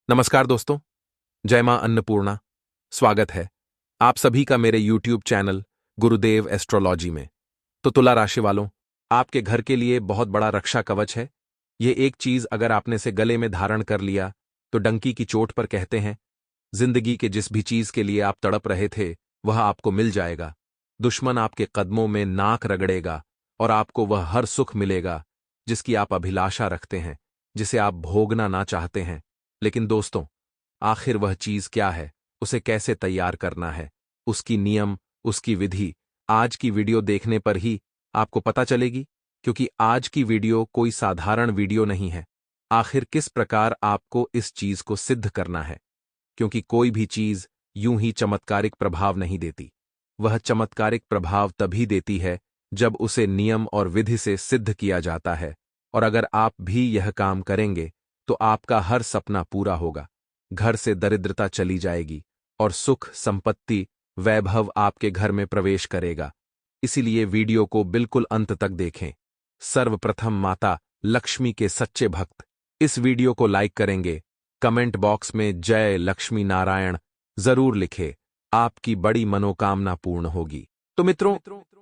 नमस्कार दोस्तों, जय मां अन्नपूर्णा। स्वागत है आप सभी का मेरे YouTube चैनल गुरुदेव एस्ट्रोलॉजी में। तो तुला राशि वालों, आपके घर के लिए बहुत बड़ा रक्षा कवच है। ये एक चीज अगर आपने से गले में धारण कर लिया तो डंकी की चोट पर कहते हैं, जिंदगी के जिस भी चीज के लिए आप तड़प रहे थे वह आपको मिल जाएगा। दुश्मन आपके कदमों में नाक रगड़ेगा और आपको वह हर सुख मिलेगा जिसकी आप अभिलाषा रखते हैं, जिसे आप भोगना ना चाहते हैं। लेकिन दोस्तों, आखिर वह चीज क्या है, उसे कैसे तैयार करना है, उसकी नियम, उसकी विधि आज की वीडियो देखने पर ही आपको पता चलेगी। क्योंकि आज की वीडियो कोई साधारण वीडियो नहीं है। आखिर किस प्रकार आपको इस चीज को सिद्ध करना है, क्योंकि कोई भी चीज यूं ही चमत्कारिक प्रभाव नहीं देती। वह चमत्कारिक प्रभाव तभी देती है जब उसे नियम और विधि से सिद्ध किया जाता है। और अगर आप भी यह काम करेंगे तो आपका हर सपना पूरा होगा, घर से दरिद्रता चली जाएगी और सुख, संपत्ति, वैभव आपके घर में प्रवेश करेगा। इसीलिए वीडियो को बिल्कुल अंत तक देखें। सर्वप्रथम माता लक्ष्मी के सच्चे भक्त इस वीडियो को लाइक करेंगे, कमेंट बॉक्स में जय लक्ष्मी नारायण जरूर लिखे, आपकी बड़ी मनोकामना पूर्ण होगी। तो मित्रों,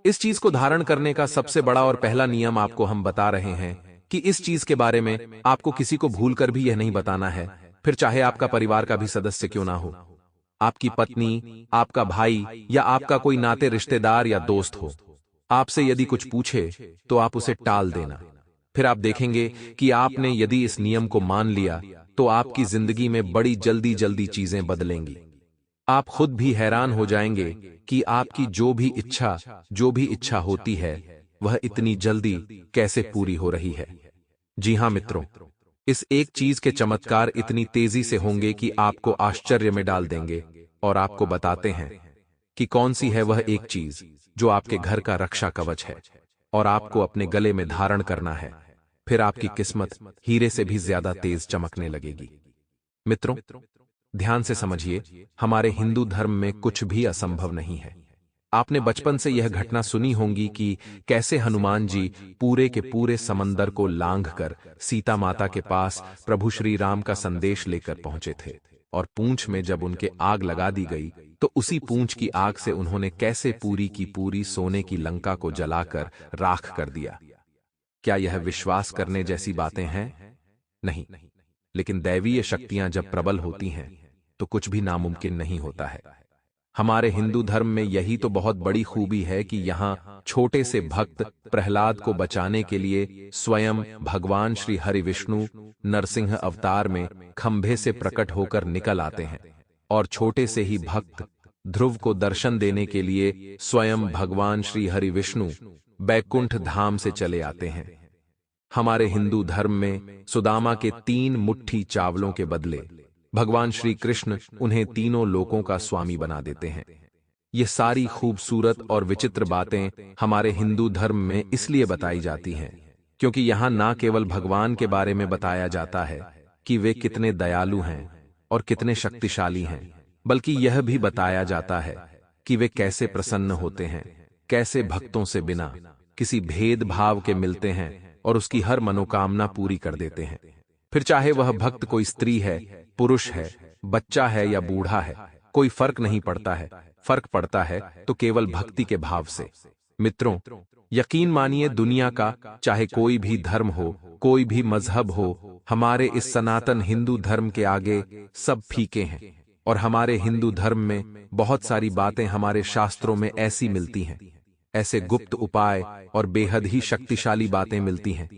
इस चीज को धारण करने का सबसे बड़ा और पहला नियम आपको हम बता रहे हैं कि इस चीज के बारे में आपको किसी को भूलकर भी यह नहीं बताना है, फिर चाहे आपका परिवार का भी सदस्य क्यों ना हो, आपकी पत्नी, आपका भाई या आपका कोई नाते रिश्तेदार या दोस्त हो। आपसे यदि कुछ पूछे तो आप उसे टाल देना। फिर आप देखेंगे कि आपने यदि इस नियम को मान लिया तो आपकी जिंदगी में बड़ी जल्दी जल्दी चीजें बदलेंगी। आप खुद भी हैरान हो जाएंगे कि आपकी जो भी इच्छा होती है वह इतनी जल्दी कैसे पूरी हो रही है। जी हां मित्रों, इस एक चीज के चमत्कार इतनी तेजी से होंगे कि आपको आश्चर्य में डाल देंगे। और आपको बताते हैं कि कौन सी है वह एक चीज जो आपके घर का रक्षा कवच है और आपको अपने गले में धारण करना है। फिर आपकी किस्मत हीरे से भी ज्यादा तेज चमकने लगेगी। मित्रों, ध्यान से समझिए, हमारे हिंदू धर्म में कुछ भी असंभव नहीं है। आपने बचपन से यह घटना सुनी होगी कि कैसे हनुमान जी पूरे के पूरे समंदर को लांघकर सीता माता के पास प्रभु श्री राम का संदेश लेकर पहुंचे थे। और पूंछ में जब उनके आग लगा दी गई तो उसी पूंछ की आग से उन्होंने कैसे पूरी की पूरी सोने की लंका को जलाकर राख कर दिया। क्या यह विश्वास करने जैसी बातें हैं? नहीं। लेकिन दैवीय शक्तियां जब प्रबल होती हैं तो कुछ भी नामुमकिन नहीं होता है। हमारे हिंदू धर्म में यही तो बहुत बड़ी खूबी है कि यहाँ छोटे से भक्त प्रहलाद को बचाने के लिए स्वयं भगवान श्री हरि विष्णु नरसिंह अवतार में खंभे से प्रकट होकर निकल आते हैं। और छोटे से ही भक्त ध्रुव को दर्शन देने के लिए स्वयं भगवान श्री हरि विष्णु बैकुंठ धाम से चले आते हैं। हमारे हिंदू धर्म में सुदामा के 3 मुट्ठी चावलों के बदले भगवान श्री कृष्ण उन्हें तीनों लोकों का स्वामी बना देते हैं। ये सारी खूबसूरत और विचित्र बातें हमारे हिंदू धर्म में इसलिए बताई जाती हैं क्योंकि यहाँ ना केवल भगवान के बारे में बताया जाता है कि वे कितने दयालु हैं और कितने शक्तिशाली हैं, बल्कि यह भी बताया जाता है कि वे कैसे प्रसन्न होते हैं, कैसे भक्तों से बिना किसी भेदभाव के मिलते हैं और उसकी हर मनोकामना पूरी कर देते हैं। फिर चाहे वह भक्त कोई स्त्री है, पुरुष है, बच्चा है या बूढ़ा है, कोई फर्क नहीं पड़ता है। फर्क पड़ता है तो केवल भक्ति के भाव से। मित्रों, यकीन मानिए, दुनिया का चाहे कोई भी धर्म हो, कोई भी मजहब हो, हमारे इस सनातन हिंदू धर्म के आगे सब फीके हैं। और हमारे हिंदू धर्म में बहुत सारी बातें हमारे शास्त्रों में ऐसी मिलती हैं, ऐसे गुप्त उपाय और बेहद ही शक्तिशाली बातें मिलती हैं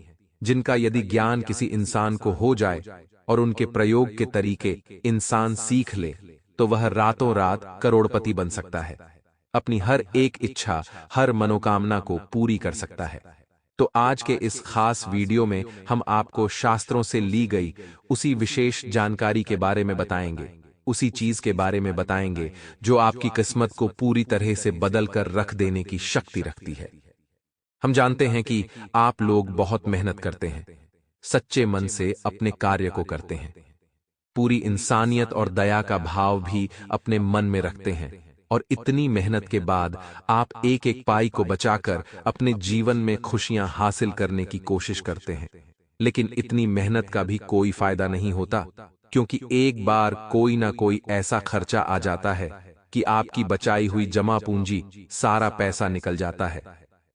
जिनका यदि ज्ञान किसी इंसान को हो जाए और उनके प्रयोग के तरीके इंसान सीख ले तो वह रातों रात करोड़पति बन सकता है, अपनी हर एक इच्छा, हर मनोकामना को पूरी कर सकता है। तो आज के इस खास वीडियो में हम आपको शास्त्रों से ली गई उसी विशेष जानकारी के बारे में बताएंगे, उसी चीज के बारे में बताएंगे जो आपकी किस्मत को पूरी तरह से बदल कर रख देने की शक्ति रखती है। हम जानते हैं कि आप लोग बहुत मेहनत करते हैं, सच्चे मन से अपने कार्य को करते हैं, पूरी इंसानियत और दया का भाव भी अपने मन में रखते हैं। और इतनी मेहनत के बाद आप एक एक पाई को बचाकर अपने जीवन में खुशियां हासिल करने की कोशिश करते हैं। लेकिन इतनी मेहनत का भी कोई फायदा नहीं होता, क्योंकि एक बार कोई ना कोई ऐसा खर्चा आ जाता है कि आपकी बचाई हुई जमा पूंजी सारा पैसा निकल जाता है।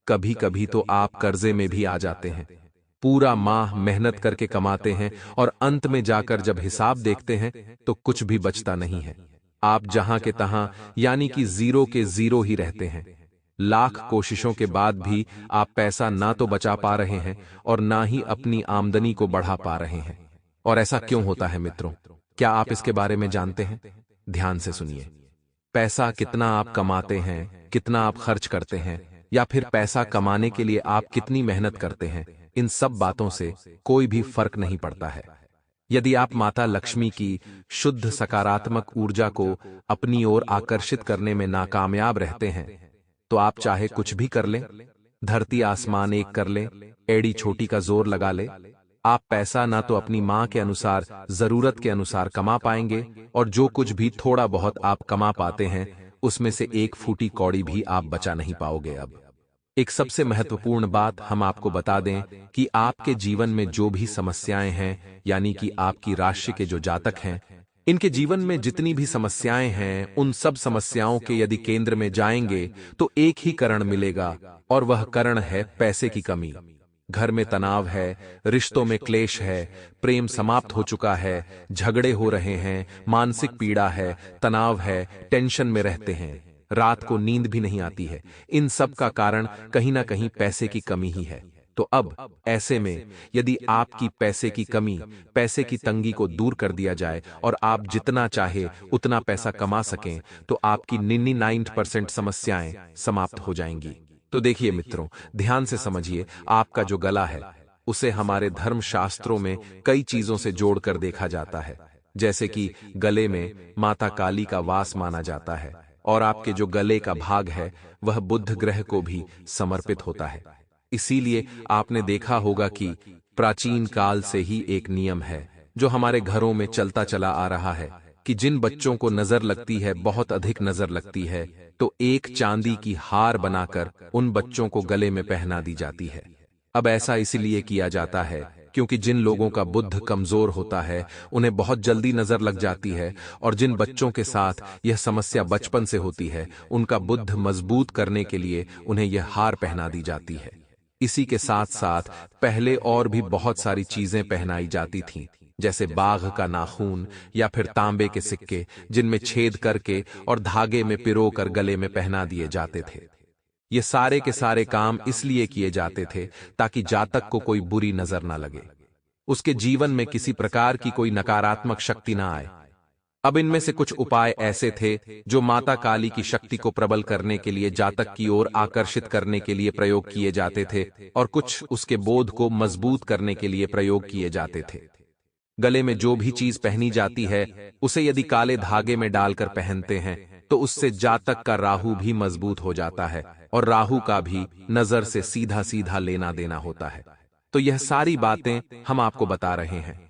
कभी कभी तो आप कर्जे में भी आ जाते हैं। पूरा माह मेहनत करके कमाते हैं और अंत में जाकर जब हिसाब देखते हैं तो कुछ भी बचता नहीं है। आप जहां के तहां यानी कि जीरो के जीरो ही रहते हैं। लाख कोशिशों के बाद भी आप पैसा ना तो बचा पा रहे हैं और ना ही अपनी आमदनी को बढ़ा पा रहे हैं। और ऐसा क्यों होता है मित्रों? क्या आप इसके बारे में जानते हैं? ध्यान से सुनिए। पैसा कितना आप कमाते हैं, कितना आप खर्च करते हैं, या फिर पैसा कमाने के लिए आप कितनी मेहनत करते हैं, इन सब बातों से कोई भी फर्क नहीं पड़ता है। यदि आप माता लक्ष्मी की शुद्ध सकारात्मक ऊर्जा को अपनी ओर आकर्षित करने में नाकामयाब रहते हैं, तो आप चाहे कुछ भी कर लें, धरती आसमान एक कर लें, एड़ी छोटी का जोर लगा ले, आप पैसा ना तो अपनी मां के अनुसार जरूरत के अनुसार कमा पाएंगे, और जो कुछ भी थोड़ा बहुत आप कमा पाते हैं उसमें से एक फूटी कौड़ी भी आप बचा नहीं पाओगे। अब एक सबसे महत्वपूर्ण बात हम आपको बता दें कि आपके जीवन में जो भी समस्याएं हैं, यानी कि आपकी राशि के जो जातक हैं, इनके जीवन में जितनी भी समस्याएं हैं, उन सब समस्याओं के यदि केंद्र में जाएंगे तो एक ही कारण मिलेगा, और वह कारण है पैसे की कमी। घर में तनाव है, रिश्तों में क्लेश है, प्रेम समाप्त हो चुका है, झगड़े हो रहे हैं, मानसिक पीड़ा है, तनाव है, टेंशन में रहते हैं, रात को नींद भी नहीं आती है। इन सब का कारण कहीं ना कहीं पैसे की कमी ही है। तो अब ऐसे में यदि आपकी पैसे की कमी, पैसे की तंगी को दूर कर दिया जाए और आप जितना चाहे उतना पैसा कमा सकें, तो आपकी 99% समस्याएं समाप्त हो जाएंगी। तो देखिए मित्रों, ध्यान से समझिए। आपका जो गला है उसे हमारे धर्म शास्त्रों में कई चीजों से जोड़कर देखा जाता है। जैसे कि गले में माता काली का वास माना जाता है, और आपके जो गले का भाग है वह बुध ग्रह को भी समर्पित होता है। इसीलिए आपने देखा होगा कि प्राचीन काल से ही एक नियम है जो हमारे घरों में चलता चला आ रहा है कि जिन बच्चों को नजर लगती है, बहुत अधिक नजर लगती है, तो एक चांदी की हार बनाकर उन बच्चों को गले में पहना दी जाती है। अब ऐसा इसलिए किया जाता है क्योंकि जिन लोगों का बुद्ध कमजोर होता है उन्हें बहुत जल्दी नजर लग जाती है, और जिन बच्चों के साथ यह समस्या बचपन से होती है उनका बुद्ध मजबूत करने के लिए उन्हें यह हार पहना दी जाती है। इसी के साथ साथ पहले और भी बहुत सारी चीजें पहनाई जाती थीं, जैसे बाघ का नाखून या फिर तांबे के सिक्के, जिनमें छेद करके और धागे में पिरोकर गले में पहना दिए जाते थे। ये सारे के सारे काम इसलिए किए जाते थे ताकि जातक को कोई बुरी नजर ना लगे, उसके जीवन में किसी प्रकार की कोई नकारात्मक शक्ति ना आए। अब इनमें से कुछ उपाय ऐसे थे जो माता काली की शक्ति को प्रबल करने के लिए, जातक की ओर आकर्षित करने के लिए प्रयोग किए जाते थे, और कुछ उसके बोध को मजबूत करने के लिए प्रयोग किए जाते थे। गले में जो भी चीज पहनी जाती है उसे यदि काले धागे में डालकर पहनते हैं तो उससे जातक का राहु भी मजबूत हो जाता है, और राहु का भी नजर से सीधा सीधा लेना देना होता है। तो यह सारी बातें हम आपको बता रहे हैं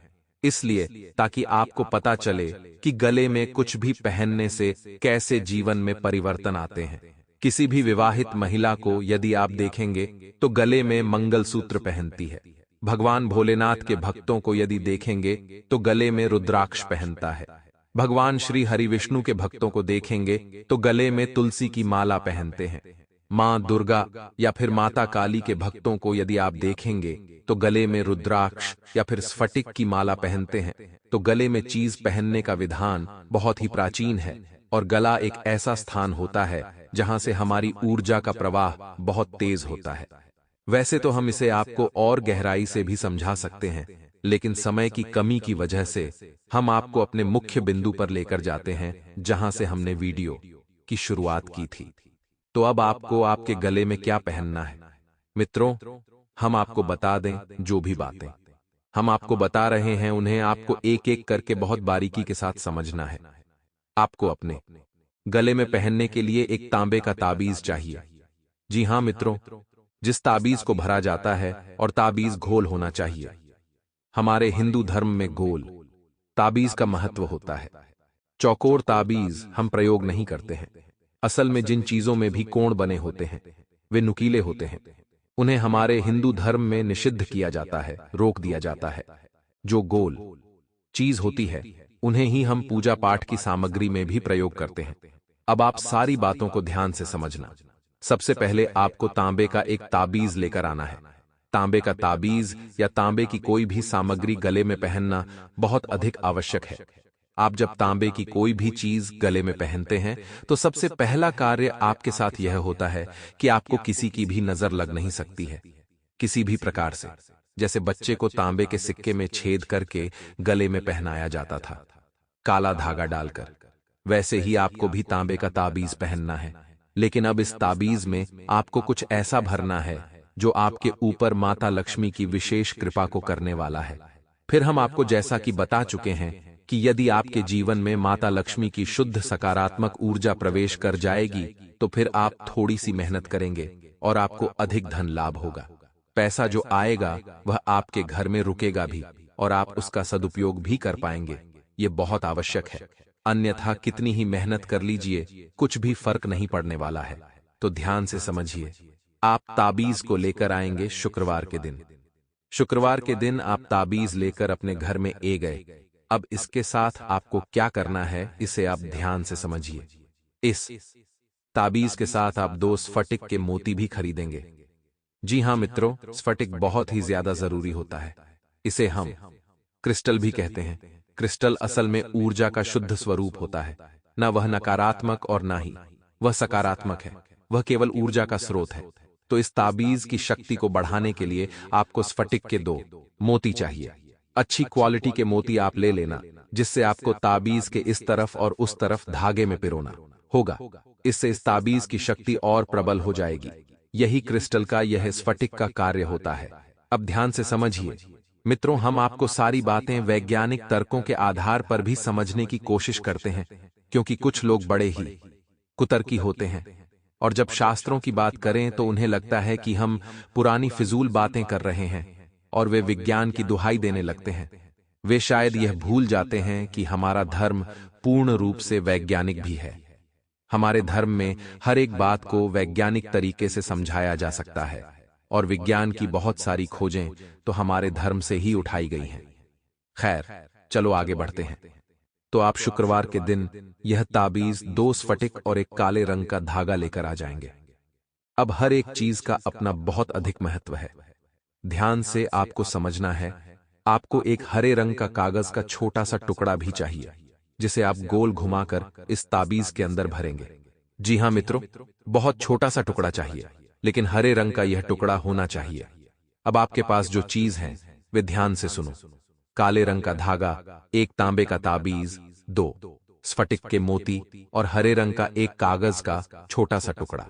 इसलिए ताकि आपको पता चले कि गले में कुछ भी पहनने से कैसे जीवन में परिवर्तन आते हैं। किसी भी विवाहित महिला को यदि आप देखेंगे तो गले में मंगलसूत्र पहनती है। भगवान भोलेनाथ के भक्तों को यदि देखेंगे तो गले में रुद्राक्ष पहनता है। भगवान श्री हरि विष्णु के भक्तों को देखेंगे तो गले में तुलसी की माला पहनते हैं। मां दुर्गा या फिर माता काली के भक्तों को यदि आप देखेंगे तो गले में रुद्राक्ष या फिर स्फटिक की माला पहनते हैं। तो गले में चीज पहनने का विधान बहुत ही प्राचीन है, और गला एक ऐसा स्थान होता है जहां से हमारी ऊर्जा का प्रवाह बहुत तेज होता है। वैसे तो हम इसे आपको और गहराई से भी समझा सकते हैं, लेकिन समय की कमी की वजह से हम आपको अपने मुख्य बिंदु पर लेकर जाते हैं जहां से हमने वीडियो की शुरुआत की थी। तो अब आपको आपके गले में क्या पहनना है मित्रों, हम आपको बता दें। जो भी बातें हम आपको बता रहे हैं उन्हें आपको एक एक करके बहुत बारीकी के साथ समझना है। आपको अपने गले में पहनने के लिए एक तांबे का ताबीज चाहिए। जी हां मित्रों, जिस ताबीज को भरा जाता है, और ताबीज गोल होना चाहिए। हमारे हिंदू धर्म में गोल ताबीज का महत्व होता है। चौकोर ताबीज हम प्रयोग नहीं करते हैं। असल में जिन चीजों में भी कोण बने होते हैं वे नुकीले होते हैं, उन्हें हमारे हिंदू धर्म में निषिद्ध किया जाता है, रोक दिया जाता है। जो गोल चीज होती है उन्हें ही हम पूजा पाठ की सामग्री में भी प्रयोग करते हैं। अब आप सारी बातों को ध्यान से समझना। सबसे पहले आपको तांबे का एक ताबीज लेकर आना है। तांबे का ताबीज या तांबे की कोई भी सामग्री गले में पहनना बहुत अधिक आवश्यक है। आप जब तांबे की कोई भी चीज गले में पहनते हैं तो सबसे पहला कार्य आपके साथ यह होता है कि आपको किसी की भी नजर लग नहीं सकती है, किसी भी प्रकार से। जैसे बच्चे को तांबे के सिक्के में छेद करके गले में पहनाया जाता था, काला धागा डालकर, वैसे ही आपको भी तांबे का ताबीज पहनना है। लेकिन अब इस ताबीज में आपको कुछ ऐसा भरना है जो आपके ऊपर माता लक्ष्मी की विशेष कृपा को करने वाला है। फिर हम आपको जैसा कि बता चुके हैं कि यदि आपके जीवन में माता लक्ष्मी की शुद्ध सकारात्मक ऊर्जा प्रवेश कर जाएगी तो फिर आप थोड़ी सी मेहनत करेंगे और आपको अधिक धन लाभ होगा। पैसा जो आएगा वह आपके घर में रुकेगा भी और आप उसका सदुपयोग भी कर पाएंगे। ये बहुत आवश्यक है, अन्यथा कितनी ही मेहनत कर लीजिए कुछ भी फर्क नहीं पड़ने वाला है। तो ध्यान से समझिए। आप ताबीज को लेकर आएंगे शुक्रवार के दिन। शुक्रवार के दिन आप ताबीज लेकर अपने घर में ए गए। अब इसके साथ आपको क्या करना है इसे आप ध्यान से समझिए। इस ताबीज के साथ आप 2 स्फटिक के मोती भी खरीदेंगे। जी हां मित्रों, स्फटिक बहुत ही ज्यादा जरूरी होता है। इसे हम क्रिस्टल भी कहते हैं। क्रिस्टल असल में ऊर्जा का शुद्ध स्वरूप होता है। न वह नकारात्मक और ना ही वह सकारात्मक है, वह केवल ऊर्जा का स्रोत है। तो इस ताबीज की शक्ति को बढ़ाने के लिए आपको स्फटिक के 2 मोती चाहिए। अच्छी क्वालिटी के मोती आप ले लेना, जिससे आपको ताबीज के इस तरफ और उस तरफ धागे में पिरोना होगा। इससे इस ताबीज की शक्ति और प्रबल हो जाएगी। यही क्रिस्टल का, यह स्फटिक का कार्य होता है। अब ध्यान से समझिए मित्रों, हम आपको सारी बातें वैज्ञानिक तर्कों के आधार पर भी समझने की कोशिश करते हैं, क्योंकि कुछ लोग बड़े ही कुतर्की होते हैं और जब शास्त्रों की बात करें तो उन्हें लगता है कि हम पुरानी फिजूल बातें कर रहे हैं और वे विज्ञान की दुहाई देने लगते हैं। वे शायद यह भूल जाते हैं कि हमारा धर्म पूर्ण रूप से वैज्ञानिक भी है। हमारे धर्म में हर एक बात को वैज्ञानिक तरीके से समझाया जा सकता है और विज्ञान की बहुत सारी खोजें तो हमारे धर्म से ही उठाई गई हैं। खैर, चलो आगे बढ़ते हैं। तो आप शुक्रवार के दिन यह ताबीज 2 स्फटिक और एक काले रंग का धागा लेकर आ जाएंगे। अब हर एक चीज का अपना बहुत अधिक महत्व है। ध्यान से आपको समझना है। आपको एक हरे रंग का कागज का छोटा सा टुकड़ा भी चाहिए, जिसे आप गोल घुमाकर इस ताबीज के अंदर भरेंगे। जी हां मित्रों, बहुत छोटा सा टुकड़ा चाहिए, लेकिन हरे रंग का यह टुकड़ा होना चाहिए। अब आपके पास जो चीज है वे ध्यान से सुनो। काले रंग का धागा, एक तांबे का ताबीज, 2 स्फटिक के मोती और हरे रंग का एक कागज का छोटा सा टुकड़ा।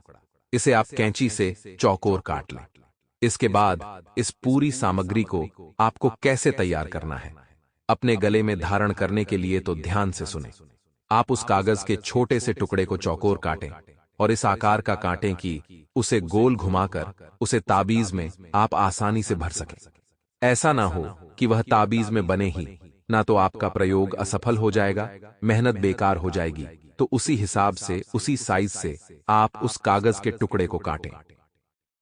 इसे आप कैंची से चौकोर काट लें। इसके बाद इस पूरी सामग्री को आपको कैसे तैयार करना है अपने गले में धारण करने के लिए, तो ध्यान से सुने। आप उस कागज के छोटे से टुकड़े को चौकोर काटें और इस आकार का काटें कि उसे गोल घुमाकर उसे ताबीज में आप आसानी से भर सकें। ऐसा ना हो कि वह ताबीज में बने ही ना, तो आपका प्रयोग असफल हो जाएगा, मेहनत बेकार हो जाएगी। तो उसी हिसाब से, उसी साइज से आप उस कागज के टुकड़े को काटें।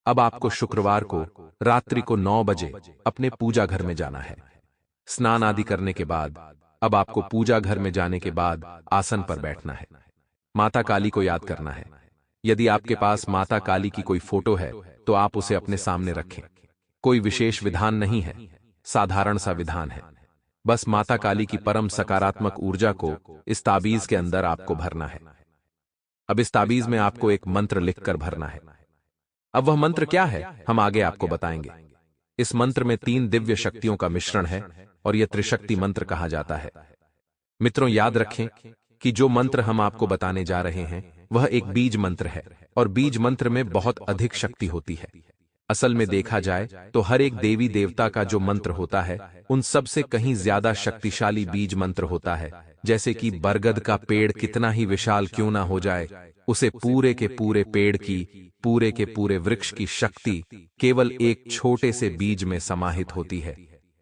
अब आपको शुक्रवार को रात्रि को 9 बजे अपने पूजा घर में जाना है। स्नान आदि करने के बाद अब आपको पूजा घर में जाने के बाद आसन पर बैठना है। माता काली को याद करना है। यदि आपके पास माता काली की कोई फोटो है तो आप उसे अपने सामने रखें। कोई विशेष विधान नहीं है, साधारण सा विधान है। बस माता काली की परम सकारात्मक ऊर्जा को इस ताबीज के अंदर आपको भरना है। अब इस ताबीज में आपको एक मंत्र लिखकर भरना है। अब वह मंत्र क्या है हम आगे आपको बताएंगे। इस मंत्र में 3 दिव्य शक्तियों का मिश्रण है और यह त्रिशक्ति मंत्र कहा जाता है। मित्रों, याद रखें कि जो मंत्र हम आपको बताने जा रहे हैं वह एक बीज मंत्र है और बीज मंत्र में बहुत अधिक शक्ति होती है। असल में देखा जाए तो हर एक देवी देवता का जो मंत्र होता है उन सब से कहीं ज्यादा शक्तिशाली बीज मंत्र होता है। जैसे कि बरगद का पेड़ कितना ही विशाल क्यों ना हो जाए, उसे पूरे के पूरे पेड़ की, पूरे के पूरे वृक्ष की शक्ति केवल एक छोटे से बीज में समाहित होती है।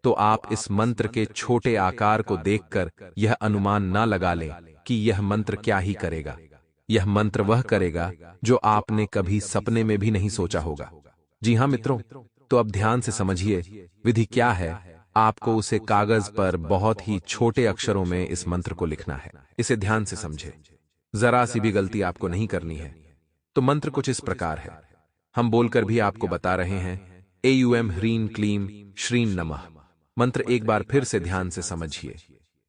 तो आप इस मंत्र के छोटे आकार को देखकर यह अनुमान ना लगा लें कि यह मंत्र क्या ही करेगा। यह मंत्र वह करेगा जो आपने कभी सपने में भी नहीं सोचा होगा। जी हां मित्रों, तो अब ध्यान से समझिए विधि क्या है आपको उसे कागज पर बहुत ही छोटे अक्षरों में इस मंत्र को लिखना है। इसे ध्यान से समझे, जरा सी भी गलती आपको नहीं करनी है। तो मंत्र कुछ इस प्रकार है, हम बोलकर भी आपको बता रहे हैं। एयूएम ह्रीं क्लीं श्रीं नमः। मंत्र एक बार फिर से ध्यान से समझिए।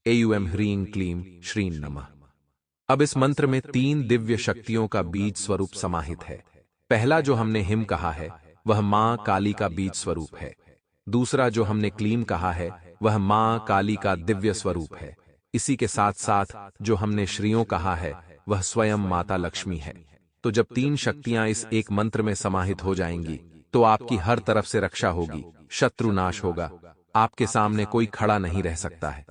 एयूएम ह्रीं क्लीं श्रीं नमः। अब इस मंत्र में 3 दिव्य शक्तियों का बीज स्वरूप समाहित है। पहला जो हमने हिम कहा है वह मां काली का बीज स्वरूप है। दूसरा जो हमने क्लीम कहा है वह मां काली का दिव्य स्वरूप है। इसी के साथ साथ जो हमने श्रीयों कहा है वह स्वयं माता लक्ष्मी है। तो जब 3 शक्तियां इस एक मंत्र में समाहित हो जाएंगी तो आपकी हर तरफ से रक्षा होगी, शत्रु नाश होगा, आपके सामने कोई खड़ा नहीं रह सकता है।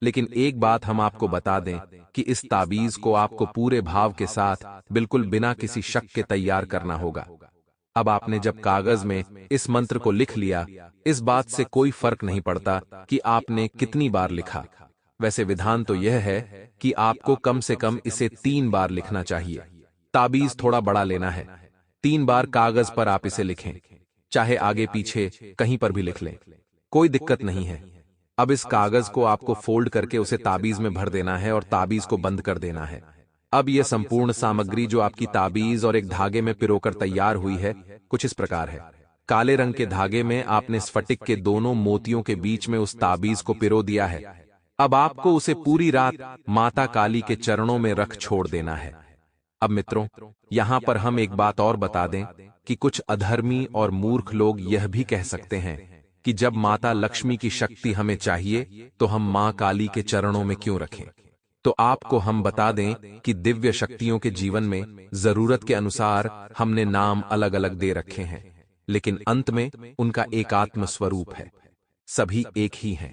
लेकिन एक बात हम आपको बता दें कि इस ताबीज को आपको पूरे भाव के साथ बिल्कुल बिना किसी शक के तैयार करना होगा। अब आपने जब कागज में इस मंत्र को लिख लिया, इस बात से कोई फर्क नहीं पड़ता कि आपने कितनी बार लिखा। वैसे विधान तो यह है कि आपको कम से कम इसे 3 बार लिखना चाहिए। ताबीज थोड़ा बड़ा लेना है। 3 बार कागज पर आप इसे लिखें, चाहे आगे पीछे कहीं पर भी लिख लें, कोई दिक्कत नहीं है। अब इस कागज को आपको फोल्ड करके उसे ताबीज में भर देना है और ताबीज को बंद कर देना है। अब यह संपूर्ण सामग्री जो आपकी ताबीज और एक धागे में पिरोकर तैयार हुई है, कुछ इस प्रकार है। काले रंग के धागे में आपने स्फटिक के दोनों मोतियों के बीच में उस ताबीज को पिरो दिया है। अब आपको उसे पूरी रात माता काली के चरणों में रख छोड़ देना है। अब मित्रों, यहां पर हम एक बात और बता दें कि कुछ अधर्मी और मूर्ख लोग यह भी कह सकते हैं कि जब माता लक्ष्मी की शक्ति हमें चाहिए तो हम मां काली के चरणों में क्यों रखें। तो आपको हम बता दें कि दिव्य शक्तियों के जीवन में जरूरत के अनुसार हमने नाम अलग अलग दे रखे हैं, लेकिन अंत में उनका एकात्म स्वरूप है। सभी एक ही हैं,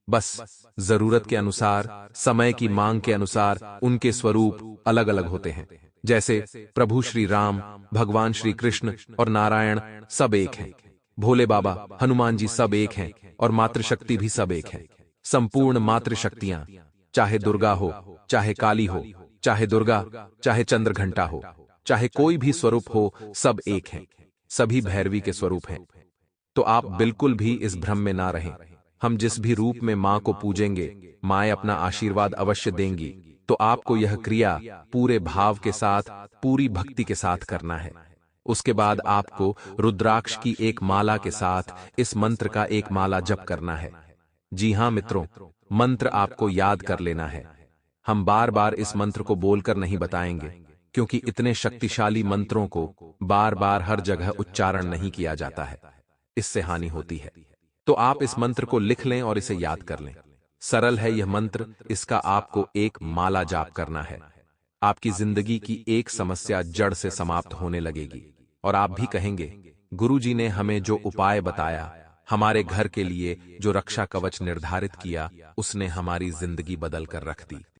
बस जरूरत के अनुसार, समय की मांग के अनुसार उनके स्वरूप अलग अलग होते हैं। जैसे प्रभु श्री राम, भगवान श्री कृष्ण और नारायण सब एक हैं। भोले बाबा, हनुमान जी सब एक हैं और मातृशक्ति भी सब एक है। संपूर्ण मातृशक्तियां, चाहे दुर्गा हो, चाहे काली हो, चाहे दुर्गा, चाहे चंद्रघंटा हो, चाहे कोई भी स्वरूप हो, सब एक हैं। सभी भैरवी के स्वरूप हैं। तो आप बिल्कुल भी इस भ्रम में ना रहें। हम जिस भी रूप में मां को पूजेंगे, माएं अपना आशीर्वाद अवश्य देंगी। तो आपको यह क्रिया पूरे भाव के साथ, पूरी भक्ति के साथ करना है। उसके बाद आपको रुद्राक्ष की एक माला के साथ इस मंत्र का एक माला जप करना है। जी हां मित्रों, मंत्र आपको याद कर लेना है। हम बार बार इस मंत्र को बोलकर नहीं बताएंगे, क्योंकि इतने शक्तिशाली मंत्रों को बार बार हर जगह उच्चारण नहीं किया जाता है, इससे हानि होती है। तो आप इस मंत्र को लिख लें और इसे याद कर लें। सरल है यह मंत्र, इसका आपको एक माला जाप करना है। आपकी जिंदगी की एक समस्या जड़ से समाप्त होने लगेगी और आप भी कहेंगे, गुरुजी ने हमें जो उपाय बताया, हमारे घर के लिए जो रक्षा कवच निर्धारित किया, उसने हमारी जिंदगी बदल कर रख दी।